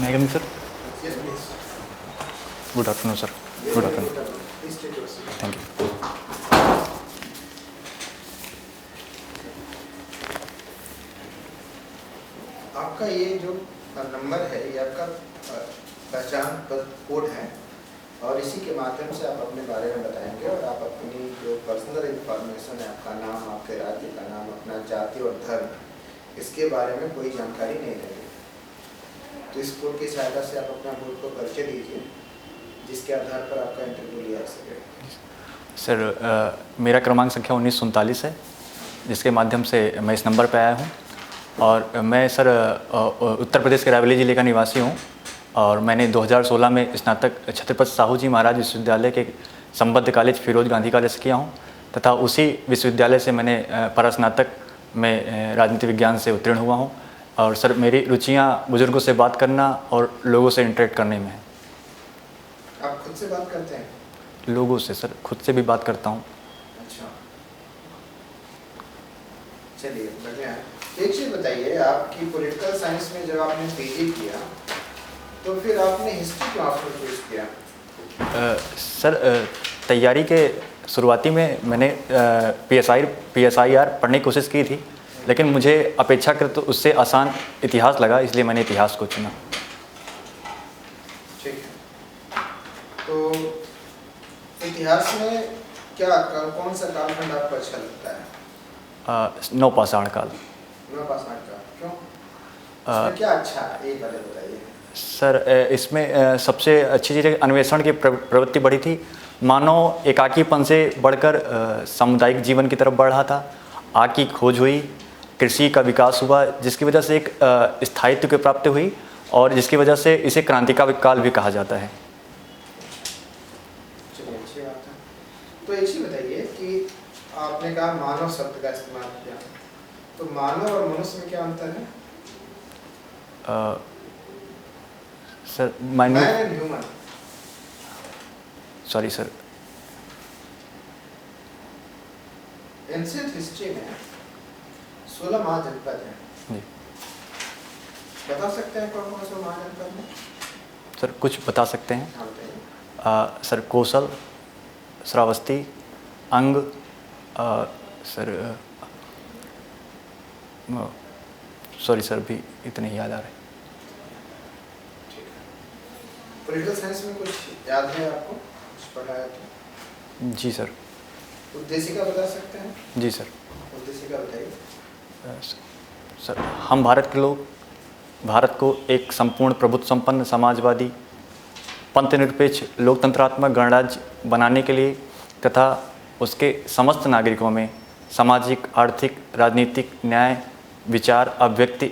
May I come in, sir? Yes, please. Good afternoon, sir. Good afternoon. Please take your seat. Thank you. आपका ये जो number है ये आपका पहचान कोड है और इसी के माध्यम से आप अपने बारे में बताएंगे और आप अपनी जो पर्सनल इंफॉर्मेशन है, आपका नाम, आपके राज्य का नाम, अपना जाति और धर्म, इसके बारे में कोई जानकारी नहीं देंगे। तो इस कोड की सहायता से आप अपना खुद को परिचय दीजिए जिसके आधार पर आपका इंटरव्यू लिया जा सके। सर, मेरा क्रमांक संख्या 1947 है, जिसके माध्यम से मैं इस नंबर पर आया हूँ। और मैं सर उत्तर प्रदेश के रायबरेली ज़िले का निवासी हूँ और मैंने 2016 में स्नातक छत्रपति साहू जी महाराज विश्वविद्यालय के संबद्ध कॉलेज फिरोज गांधी कॉलेज से किया हूँ तथा उसी विश्वविद्यालय से मैंने परास्नातक में राजनीति विज्ञान से उत्तीर्ण हुआ हूँ। और सर, मेरी रुचियाँ बुजुर्गों से बात करना और लोगों से इंटरेक्ट करने में है। आप खुद से बात करते हैं? लोगों से सर, खुद से भी बात करता हूँ। अच्छा, चलिए बढ़िया है। एक चीज़ बताइए, आपकी पॉलिटिकल साइंस में जब आपने पीजी किया तो फिर आपने हिस्ट्री क्यों ऑप्शन चूज किया? सर, तैयारी के शुरुआती में मैंने PSIR पढ़ने की कोशिश की थी, लेकिन मुझे अपेक्षाकृत उससे आसान इतिहास लगा, इसलिए मैंने इतिहास को चुना। ठीक है, तो इतिहास में कौन सा कालखंड आपको अच्छा लगता है? नवपाषाण काल। नवपाषाण काल, क्यों? इसमें क्या अच्छा है, एक बात बताइए। सर, इसमें सबसे अच्छी चीज़ अन्वेषण की प्रवृत्ति बढ़ी थी। मानव एकाकीपन से बढ़कर सामुदायिक जीवन की तरफ बढ़ रहा था। आग की खोज हुई, कृषि का विकास हुआ, जिसकी वजह से एक स्थायित्व की प्राप्ति हुई और जिसकी वजह से इसे क्रांतिकाल काल भी कहा जाता है। चलिए, अच्छी बात है। तो एक चीज़ बताइए कि आपने कहा मानव शब्द का इस्तेमाल किया, तो मानव और मनुष्य में क्या अंतर है? Sir, man and human. Sorry sir. Ancient history में 16 महाजनपद हैं। जी। बता सकते हैं कौन कौन से महाजनपद हैं? सर, कुछ बता सकते हैं। हाँ, बताइए। सर, कौशल, श्रावस्ती, अंग, सर सॉरी सर, भी इतने ही याद आ रहे हैं। पॉलिटिकल साइंस में कुछ याद है आपको, कुछ पढ़ाया तो? जी सर। उद्देशिका बता सकते हैं? जी सर। उद्देशिका बताइए। सर, हम भारत के लोग भारत को एक संपूर्ण प्रभुत्व संपन्न समाजवादी पंथनिरपेक्ष लोकतंत्रात्मक गणराज्य बनाने के लिए तथा उसके समस्त नागरिकों में सामाजिक, आर्थिक, राजनीतिक, न्याय, विचार, अभिव्यक्ति,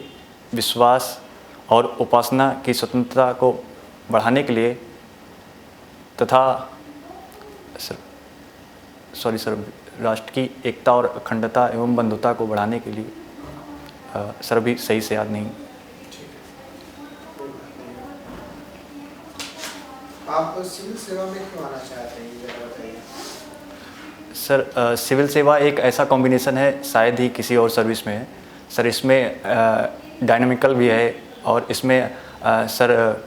विश्वास और उपासना की स्वतंत्रता को बढ़ाने के लिए तथा राष्ट्र की एकता और अखंडता एवं बंधुता को बढ़ाने के लिए सर, अभी सही से याद नहीं। आप सिविल सेवा में क्यों आना चाहते हैं, ये जरा बताइए। सर, सिविल सेवा एक ऐसा कॉम्बिनेशन है, शायद ही किसी और सर्विस में है। सर, इसमें डायनामिकल भी है और इसमें सर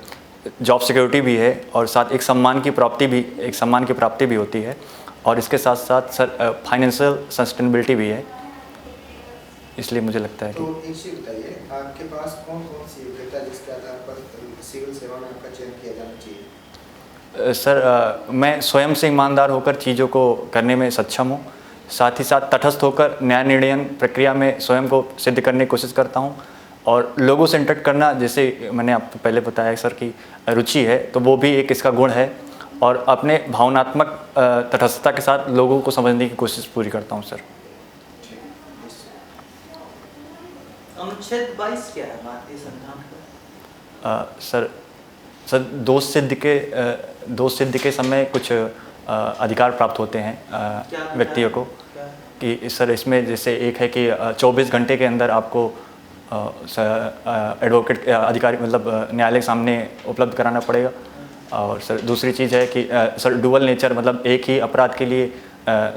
जॉब सिक्योरिटी भी है और साथ एक सम्मान की प्राप्ति भी होती है और इसके साथ साथ सर फाइनेंशियल सस्टेनेबिलिटी भी है। इसलिए मुझे लगता है तो एक चीज़ बताइए, आपके पास कौन कौन सी योग्यता है जिसके आधार पर सिविल सेवा में आपका चयन किया जाना चाहिए? सर, मैं स्वयं से ईमानदार होकर चीज़ों को करने में सक्षम हूँ, साथ ही साथ तटस्थ होकर न्याय निर्णयन प्रक्रिया में स्वयं को सिद्ध करने की कोशिश करता हूँ और लोगों से इंटरेक्ट करना, जैसे मैंने आपको पहले बताया सर की रुचि है, तो वो भी एक इसका गुण है और अपने भावनात्मक तटस्थता के साथ लोगों को समझने की कोशिश पूरी करता हूँ सर। अनुच्छेद 22 क्या है भारतीय संविधान का? सर, दोष सिद्ध के समय कुछ अधिकार प्राप्त होते हैं व्यक्तियों को कि सर, इसमें जैसे एक है कि 24 घंटे के अंदर आपको एडवोकेट अधिकारी मतलब न्यायालय के सामने उपलब्ध कराना पड़ेगा। और सर, दूसरी चीज़ है कि सर डुअल नेचर, मतलब एक ही अपराध के लिए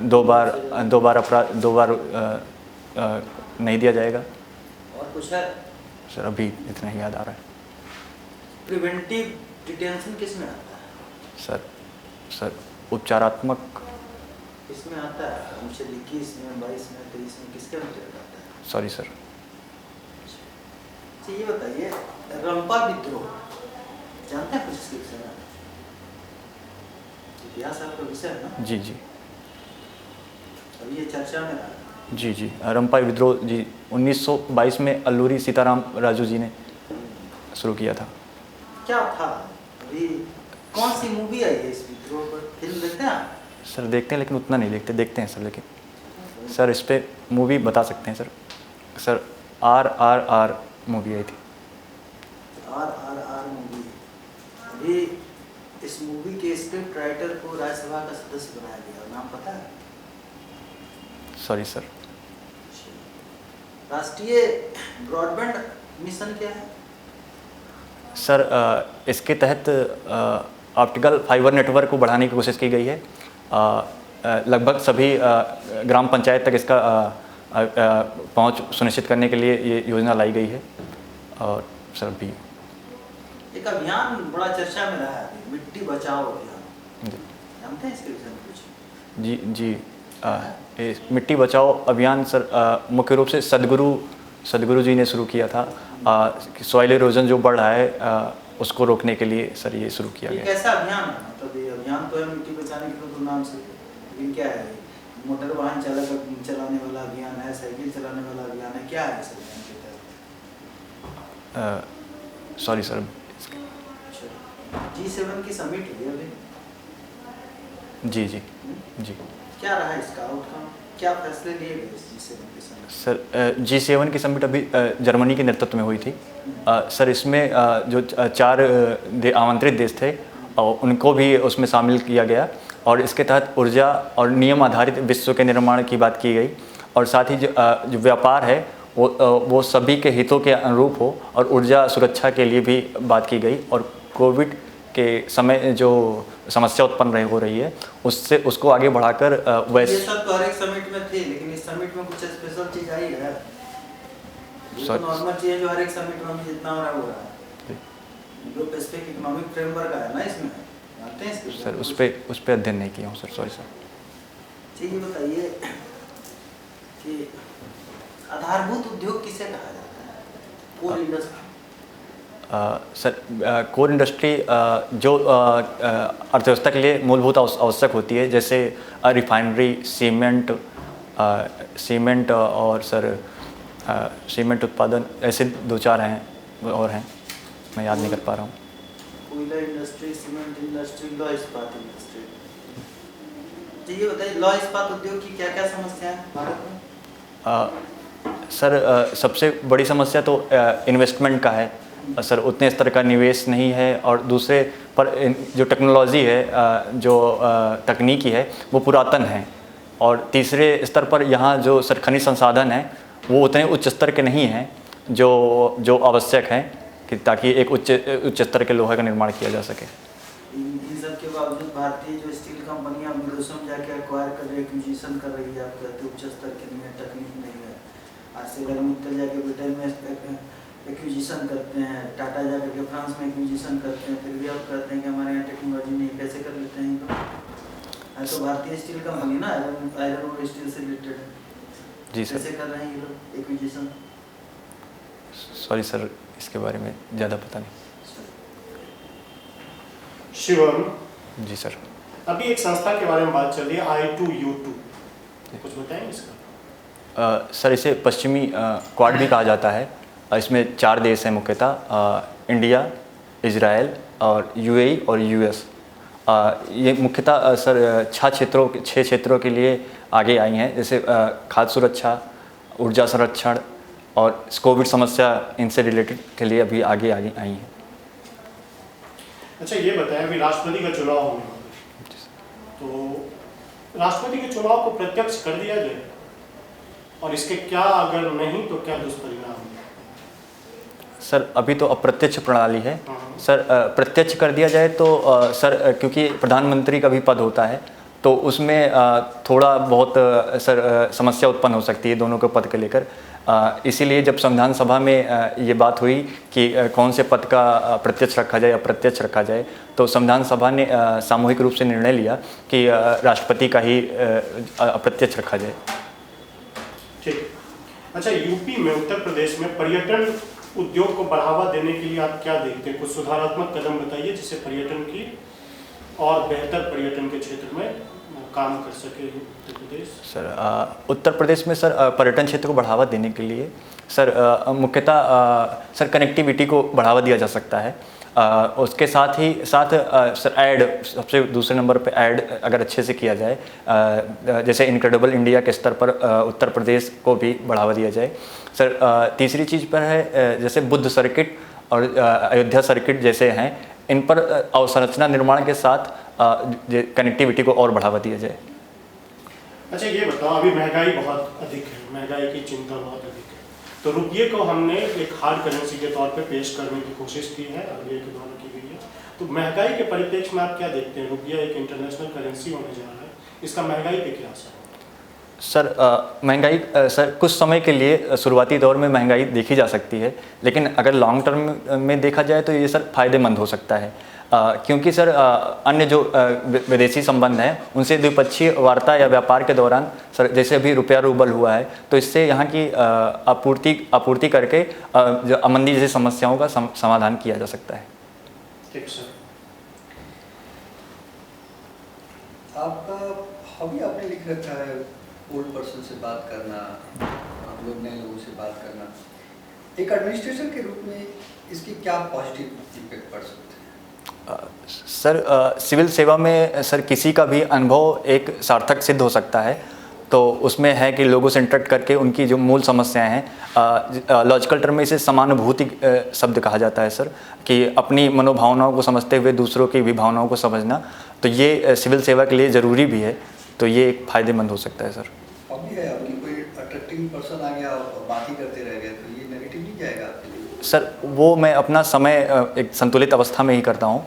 दो बार नहीं दिया जाएगा। और कुछ है? सर, अभी इतना ही याद आ रहा है। प्रिवेंटिव डिटेंशन किस में आता है? सर उपचारात्मक इसमें आता है अनुच्छेद 21 में, 22 में, 23 में, किसके अंतर्गत आता है? Sorry sir. अच्छा ये बताइए, रंपा विद्रोह जानते हैं कुछ इसके विषय में? इतिहास आपका विषय है ना? जी जी अभी ये चर्चा में रहा है। जी रंपा विद्रोह जी 1922 में अल्लूरी सीताराम राजू जी ने शुरू किया था। क्या था? अभी कौन सी मूवी आई है इस विद्रोह पर? फिल्म देखते हैं आप? सर देखते हैं लेकिन उतना नहीं देखते हैं सर, लेकिन सर इस पे मूवी बता सकते हैं सर RRR मूवी आई थी। RRR movie. अभी इस मूवी के स्क्रिप्ट राइटर को राज्यसभा का सदस्य बनाया गया, नाम पता है? Sorry sir. राष्ट्रीय ब्रॉडबैंड मिशन क्या है? सर इसके तहत ऑप्टिकल फाइबर नेटवर्क को बढ़ाने की कोशिश की गई है। लगभग सभी ग्राम पंचायत तक इसका पहुंच सुनिश्चित करने के लिए ये योजना लाई गई है। और सर भी एक अभियान बड़ा चर्चा में रहा है, मिट्टी बचाओ अभियान, जानते हैं इसके विषय में कुछ? जी मिट्टी बचाओ अभियान सर मुख्य रूप से सदगुरु जी ने शुरू किया था। सॉइल इरोजन जो बढ़ रहा है उसको रोकने के लिए सर ये शुरू किया गया। कैसा अभियान है? मतलब ये अभियान तो है मिट्टी बचाने के तो नाम से, लेकिन क्या है? मोटर वाहन चलाने वाला अभियान है, साइकिल चलाने वाला अभियान है, क्या है इस अभियान के तहत? Sorry sir. G7 की समिट हुई अभी। जी क्या रहा इसका आउटकम? क्या फैसले लिए गए G7 की समिट? सर G7 की समिट अभी जर्मनी के नेतृत्व में हुई थी। सर इसमें जो 4 आमंत्रित देश थे उनको भी उसमें शामिल किया गया और इसके तहत ऊर्जा और नियम आधारित विश्व के निर्माण की बात की गई और साथ ही जो व्यापार है वो सभी के हितों के अनुरूप हो और ऊर्जा सुरक्षा के लिए भी बात की गई और कोविड के समय जो समस्या उत्पन्न हो रही है उसको आगे बढ़ाकर ये सब तो हर एक समिट में थे, लेकिन इस समिट में कुछ स्पेशल चीज आई है? ये तो नॉर्मल चीज है जो हर एक समिट में जितना हो रहा है वो रहा है। जो स्पेसिफिक इकोनॉमिक फ्रेमवर्क है ना इसमें, जानते हैं इसके? सर उस पे अध्ययन नहीं किया हूँ सर, सॉरी सर। ठीक है, बताइए कि आधारभूत उद्योग किसे कहा जाता है? Core industry. Sir core industry जो अर्थव्यवस्था के लिए मूलभूत आवश्यक होती है, जैसे रिफाइनरी, सीमेंट और सर सीमेंट उत्पादन, ऐसे 2-4 हैं और हैं, मैं याद नहीं कर पा रहा हूँ। कोयला इंडस्ट्री, सीमेंट इंडस्ट्री, लौह इस्पात इंडस्ट्री। तो ये बताइए लौह इस्पात उद्योग की क्या क्या समस्या है भारत में? सर सबसे बड़ी समस्या तो इन्वेस्टमेंट का है सर, उतने स्तर का निवेश नहीं है और दूसरे पर जो टेक्नोलॉजी है, जो तकनीकी है वो पुरातन है और तीसरे स्तर पर यहाँ जो सर खनिज संसाधन है वो उतने उच्च स्तर के नहीं हैं जो आवश्यक हैं कि ताकि एक उच्च स्तर के लोहे का निर्माण किया जा सके। इन सब के बावजूद भारतीय जो स्टील कंपनियां विदेशों में जाके एक्वायर कर रही है, एक्विजिशन कर रही है, आप कहते उच्च स्तर की नहीं है, तकनीक नहीं है। आज से अगर मित्तल जाके ब्रिटेन में एक्विजिशन करते हैं, टाटा जाकर के फ्रांस में एक्विजिशन करते हैं, फिर भी आप कहते हैं कि हमारे यहाँ टेक्नोलॉजी नहीं, कैसे कर लेते हैं? तो भारतीय स्टील कंपनी ना आयरन और स्टील से रिलेटेड है। जी सर। कैसे कर रहे हैं ये लोग एक्विजिशन? सॉरी सर, इसके बारे में ज़्यादा पता नहीं। शिवम जी सर। अभी एक संस्था के बारे में बात चल रही है I2U2, कुछ बताएंगे इसका? सर इसे पश्चिमी क्वाड भी कहा जाता है। इसमें 4 देश हैं मुख्यतः, इंडिया, इजराइल और UAE और US। ये मुख्यतः सर 6 क्षेत्रों के लिए आगे आई हैं, जैसे खाद्य सुरक्षा, ऊर्जा संरक्षण और कोविड समस्या, इनसे रिलेटेड के लिए अभी आगे आई हैं। अच्छा ये बताएं, अभी राष्ट्रपति का चुनाव होने वाला है, तो राष्ट्रपति के चुनाव को प्रत्यक्ष कर दिया जाए और इसके क्या अगर नहीं तो क्या दुष्परिणाम है? सर अभी तो अप्रत्यक्ष प्रणाली है सर। प्रत्यक्ष कर दिया जाए तो सर क्योंकि प्रधानमंत्री का भी पद होता है तो उसमें थोड़ा बहुत सर समस्या उत्पन्न हो सकती है दोनों के पद को लेकर। इसीलिए जब संविधान सभा में ये बात हुई कि कौन से पद का प्रत्यक्ष रखा जाए या अप्रत्यक्ष रखा जाए, तो संविधान सभा ने सामूहिक रूप से निर्णय लिया कि राष्ट्रपति का ही अप्रत्यक्ष रखा जाए। ठीक। अच्छा, यूपी में, उत्तर प्रदेश में पर्यटन उद्योग को बढ़ावा देने के लिए आप क्या देखते हैं? कुछ सुधारात्मक कदम बताइए जिससे पर्यटन की और बेहतर पर्यटन के क्षेत्र में काम कर सके उत्तर प्रदेश। सर उत्तर प्रदेश में सर पर्यटन क्षेत्र को बढ़ावा देने के लिए सर मुख्यतः सर कनेक्टिविटी को बढ़ावा दिया जा सकता है। उसके साथ ही सर ऐड, सबसे दूसरे नंबर पे ऐड अगर अच्छे से किया जाए, जैसे इनक्रेडिबल इंडिया के स्तर पर उत्तर प्रदेश को भी बढ़ावा दिया जाए। सर तीसरी चीज़ पर है जैसे बुद्ध सर्किट और अयोध्या सर्किट जैसे हैं, इन पर अवसंरचना निर्माण के साथ कनेक्टिविटी को और बढ़ावा दिया जाए। अच्छा, ये बताओ, अभी महंगाई बहुत अधिक है, महंगाई की चिंता बहुत अधिक है, तो रुपये को हमने एक हार्ड करेंसी के तौर पे पेश करने की कोशिश की है, अभी के द्वारा की गई है। तो महंगाई के परिप्रेक्ष्य में आप क्या देखते हैं? रुपया एक इंटरनेशनल करेंसी होने जा रहा है, इसका महंगाई पे क्या असर है? सर महंगाई सर कुछ समय के लिए शुरुआती दौर में महंगाई देखी जा सकती है, लेकिन अगर लॉन्ग टर्म में देखा जाए तो ये सर फायदेमंद हो सकता है, क्योंकि सर अन्य जो विदेशी संबंध हैं उनसे द्विपक्षीय वार्ता या व्यापार के दौरान सर जैसे अभी रुपया रूबल हुआ है, तो इससे यहाँ की आपूर्ति करके जो मंदी जैसी समस्याओं का समाधान किया जा सकता है। ठीक सर। आपका हॉबी आपने लिख रखा है ओल्ड पर्सन से बात करना, आप लोग नए लोगों से बात करना। एक एडमिनिस्ट्रेटर के रूप में इसकी क्या पॉजिटिव इम्पैक्ट पड़ सकते हैं? सर सिविल सेवा में सर किसी का भी अनुभव एक सार्थक सिद्ध हो सकता है, तो उसमें है कि लोगों से इंटरेक्ट करके उनकी जो मूल समस्याएं हैं, लॉजिकल टर्म में इसे समानुभूति शब्द कहा जाता है सर, कि अपनी मनोभावनाओं को समझते हुए दूसरों की भी भावनाओं को समझना, तो ये सिविल सेवा के लिए ज़रूरी भी है, तो ये एक फ़ायदेमंद हो सकता है सर। हॉबी है आपकी, कोई अट्रैक्टिव पर्सन आ गया और बात ही करते रह गए तो ये नेगेटिव नहीं जाएगा आपके लिए? सर वो मैं अपना समय एक संतुलित अवस्था में ही करता हूँ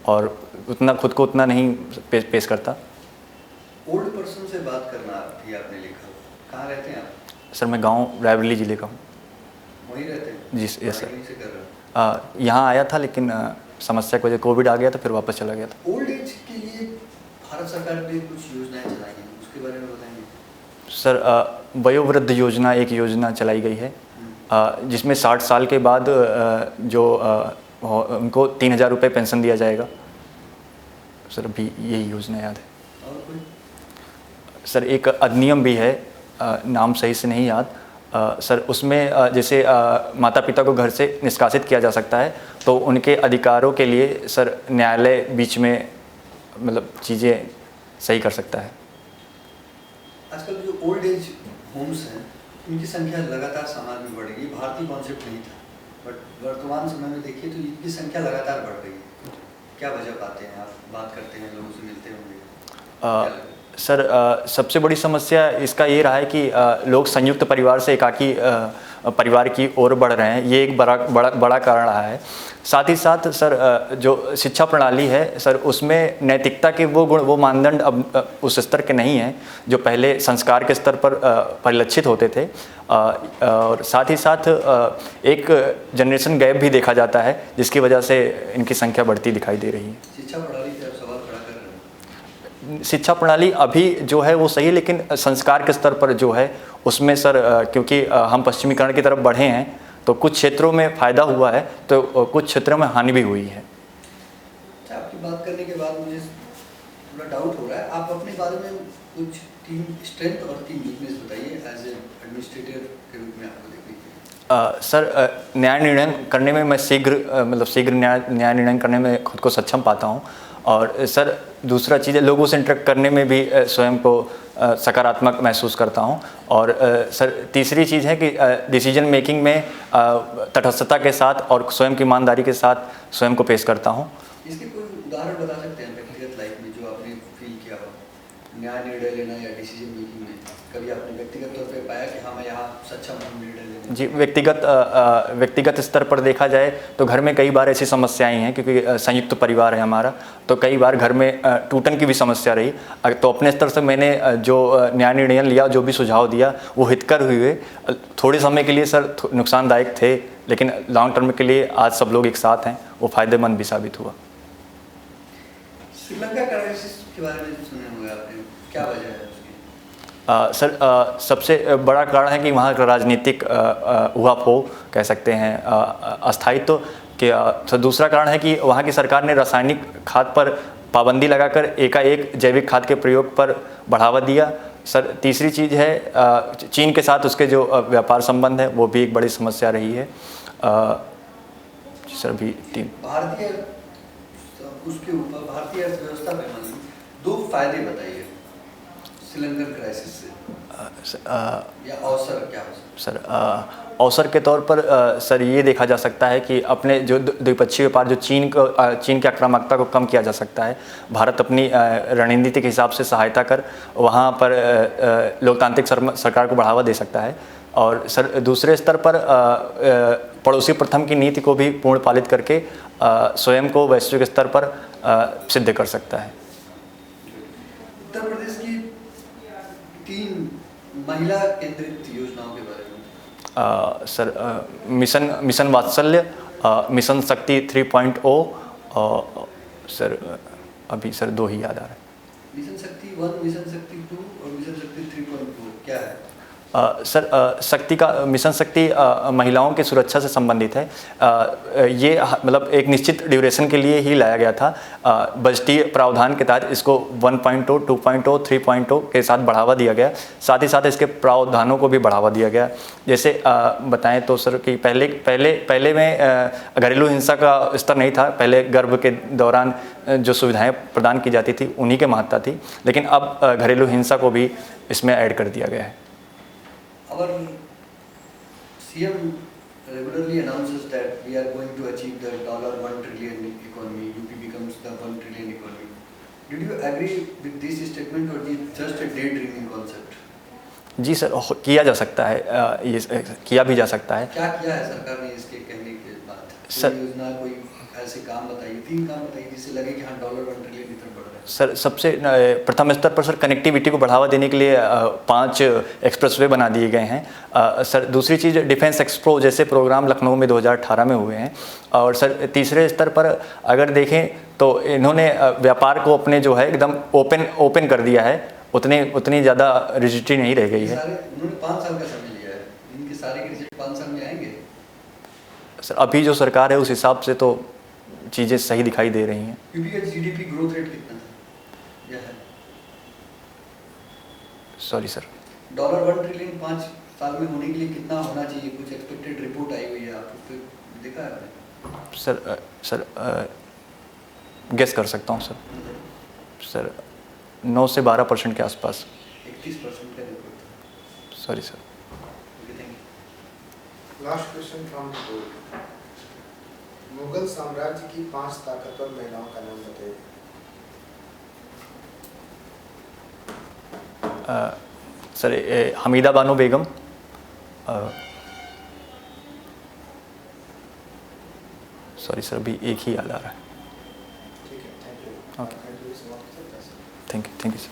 और उतना खुद को उतना नहीं पेश करता। ओल्ड पर्सन से बात करना भी आपने लिखा, कहाँ रहते हैं आप? सर मैं गांव रायबरेली जिले का हूँ। वहीं रहते हैं? जी यस सर। से कर रहे हैं? यहाँ आया था, लेकिन समस्या की वजह कोविड आ गया तो फिर वापस चला गया था। ओल्ड एज के लिए भारत सरकार ने कुछ योजनाएं चलाई हैं, उसके बारे में बताएंगे? सर वयोवृद्ध योजना एक योजना चलाई गई है, जिसमें 60 साल के बाद जो उनको 3,000 रुपये पेंशन दिया जाएगा। सर अभी यही योजना याद है। और कोई? सर एक अधिनियम भी है, नाम सही से नहीं याद, सर उसमें जैसे माता पिता को घर से निष्कासित किया जा सकता है, तो उनके अधिकारों के लिए सर न्यायालय बीच में मतलब चीज़ें सही कर सकता है। आजकल जो ओल्ड एज होम्स हैं इनकी संख्या लगातार समाज में बढ़ रही है। भारतीय कॉन्सेप्ट नहीं था, बट वर्तमान समय में देखिए तो इनकी संख्या लगातार बढ़ रही है। क्या वजह पाते हैं? आप बात करते हैं, लोगों से मिलते होंगे। सर सबसे बड़ी समस्या इसका ये रहा है कि लोग संयुक्त परिवार से एकाकी परिवार की ओर बढ़ रहे हैं, ये एक बड़ा कारण रहा है। साथ ही साथ सर जो शिक्षा प्रणाली है सर, उसमें नैतिकता के वो गुण, वो मानदंड अब उस स्तर के नहीं हैं जो पहले संस्कार के स्तर पर परिलक्षित होते थे। और साथ ही साथ एक जनरेशन गैप भी देखा जाता है, जिसकी वजह से इनकी संख्या बढ़ती दिखाई दे रही है। शिक्षा प्रणाली पे आप सवाल खड़ा कर रहे हैं? शिक्षा प्रणाली अभी जो है वो सही है, लेकिन संस्कार के स्तर पर जो है उसमें सर क्योंकि हम पश्चिमीकरण की तरफ बढ़े हैं, तो कुछ क्षेत्रों में फ़ायदा हुआ है तो कुछ क्षेत्रों में हानि भी हुई है। अच्छा, आपकी बात करने के बाद मुझे थोड़ा डाउट हो रहा है। आप अपने बारे में कुछ 3 स्ट्रेंथ और 3 वीकनेस बताइए एज ए एडमिनिस्ट्रेटर के रूप में आपको देखिए। सर न्याय निर्णय करने में मैं शीघ्र न्याय निर्णय करने में खुद को सक्षम पाता हूँ। और सर दूसरा चीज़ है, लोगों से इंटरेक्ट करने में भी स्वयं को सकारात्मक महसूस करता हूँ। और सर तीसरी चीज़ है कि डिसीजन मेकिंग में तटस्थता के साथ और स्वयं की ईमानदारी के साथ स्वयं को पेश करता हूँ। इसके कोई उदाहरण बता सकते हैं व्यक्तिगत लाइफ में जो आपने फील किया हो, न्याय निर्णय लेना या डिसीजन मेकिंग में? कभी आपने व्यक्तिगत तौर पे पाया कि हाँ मैं यहाँ सक्षम हूँ निर्णय लेने? जी, व्यक्तिगत स्तर पर देखा जाए तो घर में कई बार ऐसी समस्याएं हैं, क्योंकि संयुक्त परिवार है हमारा, तो कई बार घर में टूटन की भी समस्या रही। तो अपने स्तर से मैंने जो न्याय निर्णय लिया, जो भी सुझाव दिया, वो हितकर हुए। थोड़े समय के लिए सर नुकसानदायक थे, लेकिन लॉन्ग टर्म के लिए आज सब लोग एक साथ हैं, वो फ़ायदेमंद भी साबित हुआ। श्रीलंका क्राइसिस के बारे में सुने होंगे आपने, क्या वजह है उसकी? सर सबसे बड़ा कारण है कि वहाँ का राजनीतिक उहापोह कह सकते हैं, अस्थायित्व के। तो दूसरा कारण है कि वहाँ की सरकार ने रासायनिक खाद पर पाबंदी लगाकर एकाएक जैविक खाद के प्रयोग पर बढ़ावा दिया। सर तीसरी चीज़ है चीन के साथ उसके जो व्यापार संबंध है, वो भी एक बड़ी समस्या रही है। सर भी तीन भारतीय उसके ऊपर भारतीय अर्थव्यवस्था पे मान दो फायदे बताइए श्रीलंकन क्राइसिस से, या अवसर क्या हो सकता? सर अवसर के तौर पर सर ये देखा जा सकता है कि अपने जो द्विपक्षीय व्यापार, जो चीन की आक्रामकता को कम किया जा सकता है। भारत अपनी रणनीति के हिसाब से सहायता कर वहाँ पर लोकतांत्रिक सरकार को बढ़ावा दे सकता है। और सर दूसरे स्तर पर पड़ोसी प्रथम की नीति को भी पूर्ण पालित करके स्वयं को वैश्विक स्तर पर सिद्ध कर सकता है। उत्तर प्रदेश की 3 महिला केंद्रित योजनाओं के बारे में। सर मिशन वात्सल्य, मिशन शक्ति 3.0, सर अभी सर 2 ही याद आ रहे हैं। मिशन शक्ति 1, मिशन शक्ति 2 और मिशन शक्ति 3.2 क्या है? सर मिशन शक्ति महिलाओं की सुरक्षा से संबंधित है। ये मतलब एक निश्चित ड्यूरेशन के लिए ही लाया गया था। बजटीय प्रावधान के तहत इसको 1.0, 2.0, 3.0 के साथ बढ़ावा दिया गया। साथ ही साथ इसके प्रावधानों को भी बढ़ावा दिया गया। जैसे बताएं तो सर कि पहले में घरेलू हिंसा का स्तर नहीं था। पहले गर्भ के दौरान जो सुविधाएं प्रदान की जाती थी उन्हीं के महत्ता थी, लेकिन अब घरेलू हिंसा को भी इसमें ऐड कर दिया गया है। Our CM regularly announces that we are going to achieve the $1 trillion economy. UP becomes the 1 trillion economy. Did you agree with this statement or is it just a daydreaming concept? जी sir, किया जा सकता है, ये किया भी जा सकता है। क्या किया है सरकार ने इसके कहने के बाद? सर योजना कोई ऐसे काम बताइए, 3 काम बताइए जिससे लगे कि हाँ $1 ट्रिलियन की तरफ बढ़ रहा है। सर सबसे प्रथम स्तर पर सर कनेक्टिविटी को बढ़ावा देने के लिए 5 एक्सप्रेसवे बना दिए गए हैं। सर दूसरी चीज़ डिफेंस एक्सपो जैसे प्रोग्राम लखनऊ में 2018 में हुए हैं। और सर तीसरे स्तर पर अगर देखें तो इन्होंने व्यापार को अपने जो है एकदम ओपन कर दिया है। उतनी ज़्यादा रिजिडिटी नहीं रह गई है। उन्होंने 5 साल का समय लिया है, इनके सारे के रिजल्ट 5 साल में आएंगे? सर अभी जो सरकार है उस हिसाब से तो चीज़ें सही दिखाई दे रही हैं। यूपी का जीडीपी ग्रोथ रेट कितना था? सॉरी सर, $1 ट्रिलियन 5 साल में होने के लिए कितना होना चाहिए? कुछ एक्सपेक्टेड रिपोर्ट आई हुई है, आप उस पर देखा है? सर गेस कर सकता हूँ सर 9 से 12% के आसपास। 31% का रिपोर्ट था। Sorry sir. Okay, thank you. Last question from the board. Mughal साम्राज्य की 5 ताकतवर महिलाओं का नाम बताइए। Sir Hamida Bano Begum, sorry sir अभी एक ही याद आ रहा है। ठीक है, thank you. Okay, thank you sir.